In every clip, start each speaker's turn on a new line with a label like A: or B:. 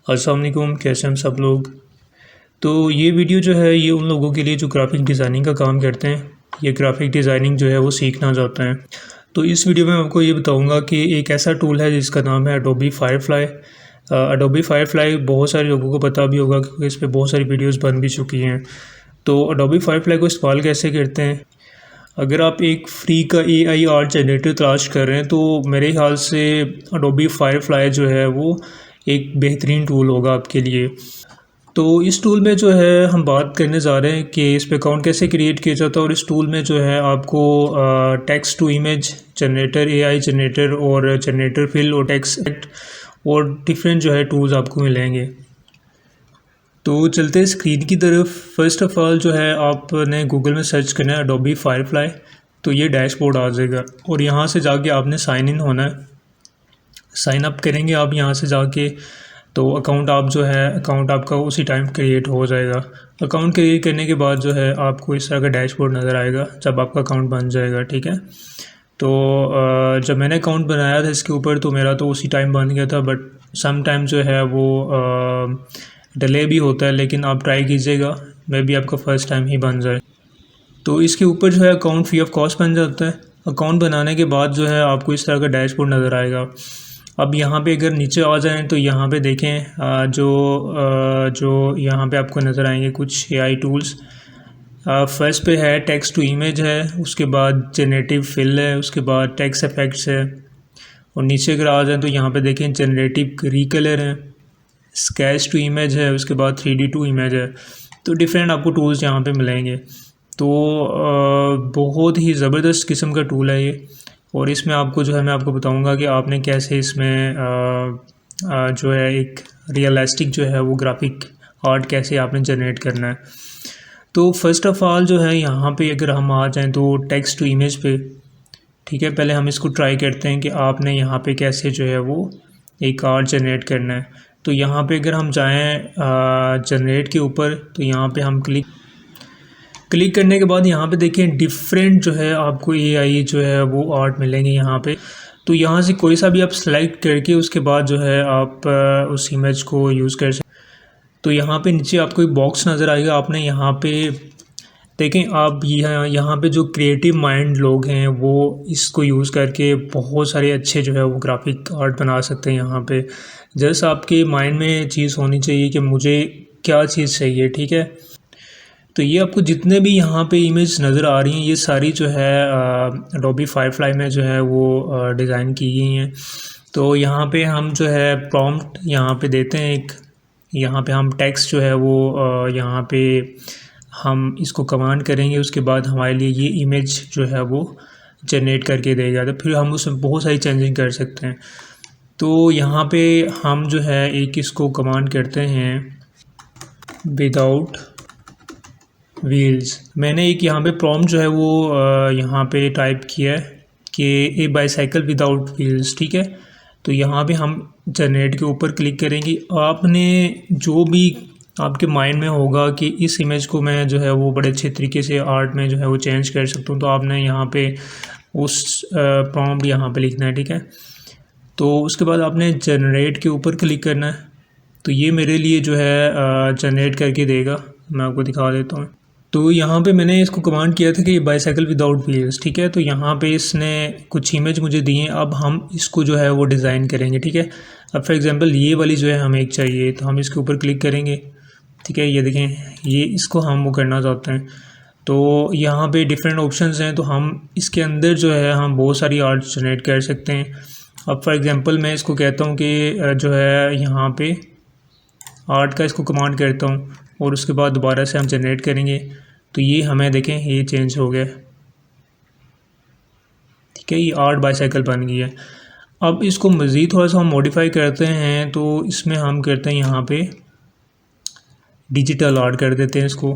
A: अस्सलाम वालेकुम, कैसे हम सब लोग। तो ये वीडियो जो है ये उन लोगों के लिए जो ग्राफिक डिज़ाइनिंग का काम करते हैं, ये ग्राफिक डिज़ाइनिंग जो है वो सीखना चाहते हैं। तो इस वीडियो में आपको ये बताऊंगा कि एक ऐसा टूल है जिसका नाम है अडोबी फायरफ्लाई। अडोबी फायरफ्लाई बहुत सारे लोगों को पता भी होगा क्योंकि इस पर बहुत सारी वीडियोज़ बन भी चुकी हैं। तो अडोबी फायरफ्लाई को इस्तेमाल कैसे करते हैं, अगर आप एक फ्री का AI आर्ट जनरेटर तलाश कर रहे हैं तो मेरे ख्याल से अडोबी फायरफ्लाई जो है वो एक बेहतरीन टूल होगा आपके लिए। तो इस टूल में जो है हम बात करने जा रहे हैं कि इस पे अकाउंट कैसे क्रिएट किया जाता है। और इस टूल में जो है आपको text to image generator, AI generator और जनरेटर फिल और टेक्स्ट और डिफरेंट जो है टूल्स आपको मिलेंगे। तो चलते हैं स्क्रीन की तरफ। फर्स्ट ऑफ़ ऑल जो है आपने गूगल में सर्च करना है अडोबी फायरफ्लाई, तो ये डैशबोर्ड आ जाएगा और यहाँ से जाके आपने साइन इन होना है। साइन अप करेंगे आप यहाँ से जाके, तो अकाउंट अकाउंट आपका उसी टाइम क्रिएट हो जाएगा। अकाउंट क्रिएट करने के बाद जो है आपको इस तरह का डैशबोर्ड नज़र आएगा जब आपका अकाउंट बन जाएगा, ठीक है। तो जब मैंने अकाउंट बनाया था इसके ऊपर तो मेरा तो उसी टाइम बन गया था, बट सम टाइम जो है वो डिले भी होता है, लेकिन आप ट्राई कीजिएगा, मे बी आपका फ़र्स्ट टाइम ही बन जाए। तो इसके ऊपर जो है अकाउंट फ्री ऑफ कॉस्ट बन जाता है। अकाउंट बनाने के बाद जो है आपको इस तरह का डैशबोर्ड नज़र आएगा। अब यहाँ पे अगर नीचे आ जाएं तो यहाँ पे देखें जो यहाँ पे आपको नज़र आएंगे कुछ AI टूल्स। फर्स्ट पे है टेक्स्ट टू इमेज है, उसके बाद जनरेटिव फिल है, उसके बाद टेक्स्ट इफेक्ट्स है, और नीचे अगर आ जाएँ तो यहाँ पे देखें जनरेटिव रिकलर है, स्केच टू इमेज है, उसके बाद 3D टू इमेज है। तो डिफरेंट आपको टूल्स यहाँ पे मिलेंगे। तो बहुत ही ज़बरदस्त किस्म का टूल है ये। और इसमें आपको जो है मैं आपको बताऊंगा कि आपने कैसे इसमें जो है एक रियलिस्टिक जो है वो ग्राफिक आर्ट कैसे आपने जनरेट करना है। तो फर्स्ट ऑफ़ ऑल जो है यहाँ पे अगर हम आ जाएँ तो टेक्स्ट टू इमेज पे, ठीक है, पहले हम इसको ट्राई करते हैं कि आपने यहाँ पे कैसे जो है वो एक आर्ट जनरेट करना है। तो यहाँ पे अगर हम जाएँ जनरेट के ऊपर, तो यहाँ पे हम क्लिक करने के बाद यहाँ पे देखें डिफरेंट जो है आपको AI जो है वो आर्ट मिलेंगे यहाँ पे। तो यहाँ से कोई सा भी आप सेलेक्ट करके उसके बाद जो है आप उस इमेज को यूज़ कर सकते। तो यहाँ पे नीचे आपको एक बॉक्स नज़र आएगा, आपने यहाँ पे देखें, आप यहाँ पे जो क्रिएटिव माइंड लोग हैं वो इसको यूज़ करके बहुत सारे अच्छे जो है वो ग्राफिक आर्ट बना सकते हैं। यहाँ पे जस्ट आपके माइंड में चीज़ होनी चाहिए कि मुझे क्या चीज़ चाहिए, ठीक है। तो ये आपको जितने भी यहाँ पे इमेज नज़र आ रही हैं ये सारी जो है अडोबी फायरफ्लाई में जो है वो डिज़ाइन की गई हैं। तो यहाँ पे हम जो है प्रॉम्प्ट यहाँ पे देते हैं एक, यहाँ पे हम टेक्स्ट जो है वो यहाँ पे हम इसको कमांड करेंगे, उसके बाद हमारे लिए ये इमेज जो है वो जनरेट करके देगा। तो फिर हम उसमें बहुत सारी चेंजिंग कर सकते हैं। तो यहाँ पे हम जो है एक इसको कमांड करते हैं विदाउट व्हील्स। मैंने एक यहाँ पे प्रॉम्प्ट जो है वो यहाँ पे टाइप किया है कि ए बाईसाइकिल विदाउट व्हील्स, ठीक है। तो यहाँ पे हम जनरेट के ऊपर क्लिक करेंगे। आपने जो भी आपके माइंड में होगा कि इस इमेज को मैं जो है वो बड़े अच्छे तरीके से आर्ट में जो है वो चेंज कर सकता हूँ, तो आपने यहाँ पे उस प्रॉम्प्ट यहाँ पे लिखना है, ठीक है। तो उसके बाद आपने जनरेट के ऊपर क्लिक करना है। तो ये मेरे लिए जो है जनरेट करके देगा, मैं आपको दिखा देता हूँ। तो यहाँ पे मैंने इसको कमांड किया था कि बाईसाइकिल विदाउट व्हील्स, ठीक है। तो यहाँ पे इसने कुछ इमेज मुझे दी हैं, अब हम इसको जो है वो डिज़ाइन करेंगे, ठीक है। अब फॉर एग्जांपल ये वाली जो है हमें एक चाहिए, तो हम इसके ऊपर क्लिक करेंगे, ठीक है। ये देखें, ये इसको हम वो करना चाहते हैं। तो यहाँ पे डिफरेंट ऑप्शंस हैं, तो हम इसके अंदर जो है हम बहुत सारी आर्ट जनरेट कर सकते हैं। अब फॉर एग्ज़ाम्पल मैं इसको कहता हूँ कि जो है यहाँ पे आर्ट का इसको कमांड करता हूँ और उसके बाद दोबारा से हम जनरेट करेंगे। तो ये हमें देखें ये चेंज हो गया, ठीक है, ये आर्ट बाईसाइकिल बन गई है। अब इसको मज़ीद थोड़ा सा हम मॉडिफाई करते हैं, तो इसमें हम करते हैं यहाँ पे डिजिटल आर्ट कर देते हैं इसको।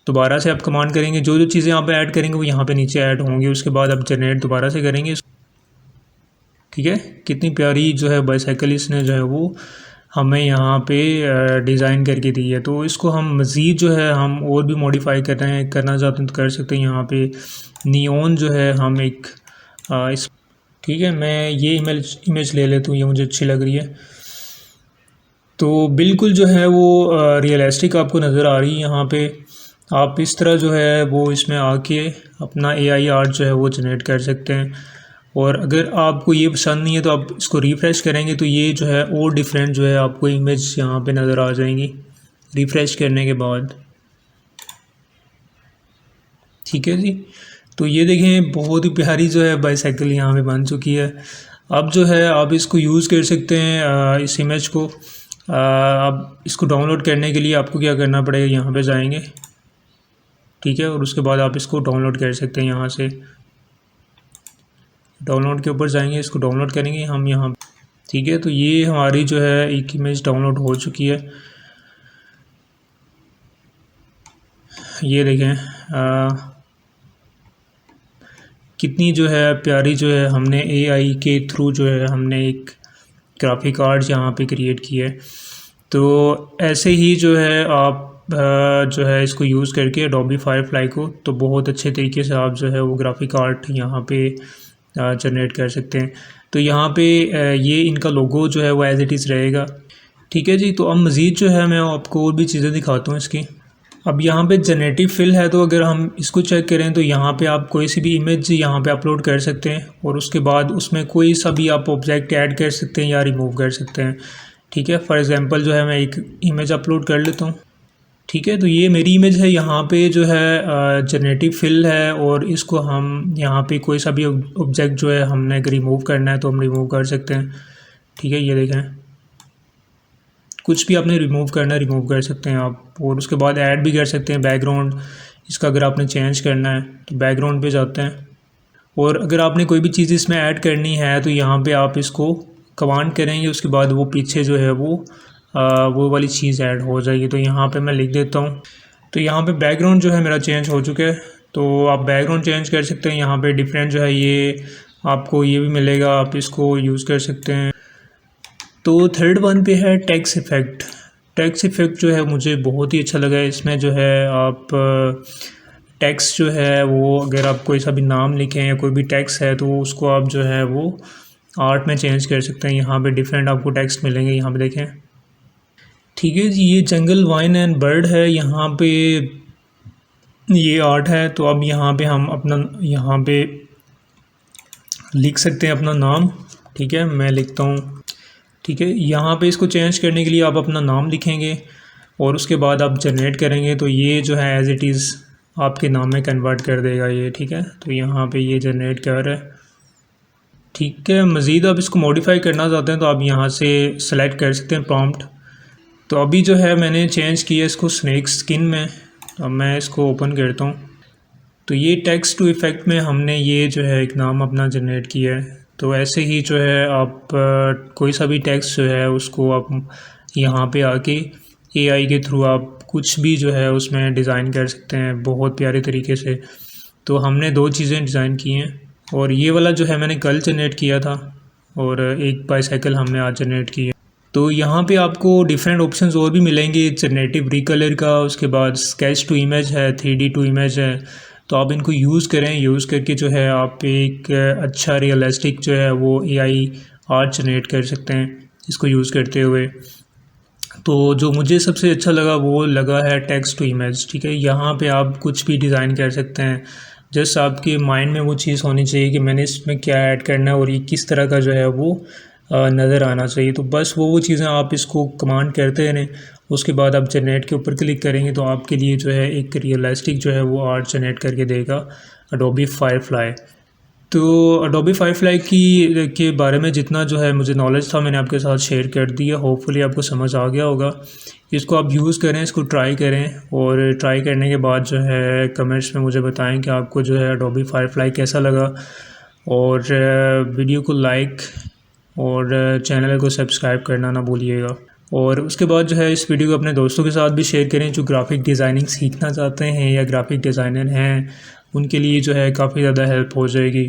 A: दोबारा से आप कमांड करेंगे, जो जो चीज़ें आप ऐड करेंगे वो यहाँ पे नीचे ऐड होंगी, उसके बाद आप जनरेट दोबारा से करेंगे, ठीक है। कितनी प्यारी जो है बाईसाइकिल इसने जो है वो हमें यहाँ पे डिज़ाइन करके दी है। तो इसको हम मज़ीद जो है हम और भी मॉडिफाई करना चाहते हैं तो कर सकते हैं। यहाँ पे नियॉन जो है हम एक इस, ठीक है, मैं ये इमेज ले लेता हूँ, ये मुझे अच्छी लग रही है। तो बिल्कुल जो है वो रियलिस्टिक आपको नज़र आ रही है यहाँ पे। आप इस तरह जो है वो इसमें आके अपना AI आर्ट जो है वो जनरेट कर सकते हैं। और अगर आपको ये पसंद नहीं है तो आप इसको रिफ़्रेश करेंगे तो ये जो है और डिफरेंट जो है आपको इमेज यहाँ पे नज़र आ जाएंगी रिफ़्रेश करने के बाद। ठीक है जी, तो ये देखें बहुत ही प्यारी जो है बाईसाइकिल यहाँ पे बन चुकी है। अब जो है आप इसको यूज़ कर सकते हैं इस इमेज को। अब इसको डाउनलोड करने के लिए आपको क्या करना पड़ेगा, यहाँ पे जाएंगे, ठीक है, और उसके बाद आप इसको डाउनलोड कर सकते हैं। यहाँ से डाउनलोड के ऊपर जाएंगे, इसको डाउनलोड करेंगे हम यहाँ, ठीक है। तो ये हमारी जो है एक इमेज डाउनलोड हो चुकी है। ये देखें कितनी जो है प्यारी जो है हमने AI के थ्रू जो है हमने एक ग्राफिक आर्ट यहाँ पे क्रिएट की है। तो ऐसे ही जो है आप जो है इसको यूज़ करके एडोबी फायरफ्लाई को तो बहुत अच्छे तरीके से आप जो है वो ग्राफिक आर्ट यहाँ पे जनरेट कर सकते हैं। तो यहाँ पे ये इनका लोगो जो है वो एज़ इट इज़ रहेगा, ठीक है जी। तो अब मज़ीद जो है मैं आपको और भी चीज़ें दिखाता हूँ इसकी। अब यहाँ पे जनरेटिव फिल है, तो अगर हम इसको चेक करें तो यहाँ पे आप कोई सी भी इमेज यहाँ पे अपलोड कर सकते हैं और उसके बाद उसमें कोई सा भी आप ऑब्जेक्ट ऐड कर सकते हैं या रिमूव कर सकते हैं, ठीक है। फॉर एग्जांपल जो है मैं एक इमेज अपलोड कर लेता हूँ, ठीक है। तो ये मेरी इमेज है, यहाँ पे जो है जनरेटिव फिल है और इसको हम यहाँ पे कोई सा भी ऑब्जेक्ट जो है हमने रिमूव करना है तो हम रिमूव कर सकते हैं, ठीक है। ये देखें कुछ भी आपने रिमूव करना है रिमूव कर सकते हैं आप, और उसके बाद ऐड भी कर सकते हैं बैकग्राउंड। इसका अगर आपने चेंज करना है तो बैकग्राउंड पे जाते हैं, और अगर आपने कोई भी चीज़ इसमें ऐड करनी है तो यहाँ पे आप इसको कमांड करेंगे, उसके बाद वो पीछे जो है वो वाली चीज़ ऐड हो जाएगी। तो यहाँ पे मैं लिख देता हूँ। तो यहाँ पे बैकग्राउंड जो है मेरा चेंज हो चुका है, तो आप बैकग्राउंड चेंज कर सकते हैं। यहाँ पे डिफरेंट जो है ये आपको ये भी मिलेगा, आप इसको यूज़ कर सकते हैं। तो थर्ड वन पे है टेक्स्ट इफ़ेक्ट। टेक्स्ट इफ़ेक्ट जो है मुझे बहुत ही अच्छा लगा है। इसमें जो है आप टेक्स्ट जो है वो अगर आप कोई सा भी नाम लिखें या कोई भी टेक्स्ट है तो उसको आप जो है वो आर्ट में चेंज कर सकते हैं। यहाँ पे डिफरेंट आपको टेक्स्ट मिलेंगे, यहाँ पे देखें, ठीक है जी। ये जंगल वाइन एंड बर्ड है, यहाँ पे ये आर्ट है। तो अब यहाँ पे हम अपना यहाँ पे लिख सकते हैं अपना नाम, ठीक है। मैं लिखता हूँ, ठीक है। यहाँ पे इसको चेंज करने के लिए आप अपना नाम लिखेंगे और उसके बाद आप जनरेट करेंगे तो ये जो है एज़ इट इज़ आपके नाम में कन्वर्ट कर देगा ये, ठीक है। तो यहाँ पे ये जनरेट कर रहा है, ठीक है। मज़ीद आप इसको मॉडिफाई करना चाहते हैं तो आप यहाँ से सेलेक्ट कर सकते हैं प्रॉम्प्ट। तो अभी जो है मैंने चेंज किया इसको स्नैक स्किन में। अब मैं इसको ओपन करता हूँ तो ये टेक्स्ट टू इफ़ेक्ट में हमने ये जो है एक नाम अपना जनरेट किया है। तो ऐसे ही जो है आप कोई सा भी टेक्स्ट जो है उसको आप यहाँ पे आके AI के थ्रू आप कुछ भी जो है उसमें डिज़ाइन कर सकते हैं बहुत प्यारे तरीके से। तो हमने दो चीज़ें डिज़ाइन की हैं, और ये वाला जो है मैंने कल जनरेट किया था और एक बाईसाइकिल हमने आज जनरेट की है। तो यहाँ पे आपको डिफरेंट ऑप्शंस और भी मिलेंगे, जनरेटिव रिकलर का, उसके बाद स्केच टू इमेज है, 3D टू इमेज है। तो आप इनको यूज़ करें, यूज़ करके जो है आप एक अच्छा रियलिस्टिक जो है वो AI आर्ट जनरेट कर सकते हैं इसको यूज़ करते हुए। तो जो मुझे सबसे अच्छा लगा वो लगा है टेक्स्ट टू इमेज, ठीक है। यहाँ पे आप कुछ भी डिज़ाइन कर सकते हैं, जस्ट आपके माइंड में वो चीज़ होनी चाहिए कि मैंने इसमें क्या ऐड करना है और ये किस तरह का जो है वो नज़र आना चाहिए। तो बस वो चीज़ें आप इसको कमांड करते रहें, उसके बाद आप जनरेट के ऊपर क्लिक करेंगे तो आपके लिए जो है एक रियलिस्टिक जो है वो आर्ट जनरेट करके देगा एडोबी फायरफ्लाई। तो एडोबी फायरफ्लाई के बारे में जितना जो है मुझे नॉलेज था मैंने आपके साथ शेयर कर दिया। होपफुली आपको समझ आ गया होगा। इसको आप यूज़ करें, इसको ट्राई करें, और ट्राई करने के बाद जो है कमेंट्स में मुझे बताएं कि आपको जो है एडोबी फायरफ्लाई कैसा लगा। और वीडियो को लाइक और चैनल को सब्सक्राइब करना ना भूलिएगा। और उसके बाद जो है इस वीडियो को अपने दोस्तों के साथ भी शेयर करें जो ग्राफिक डिज़ाइनिंग सीखना चाहते हैं या ग्राफिक डिज़ाइनर हैं, उनके लिए जो है काफ़ी ज़्यादा हेल्प हो जाएगी।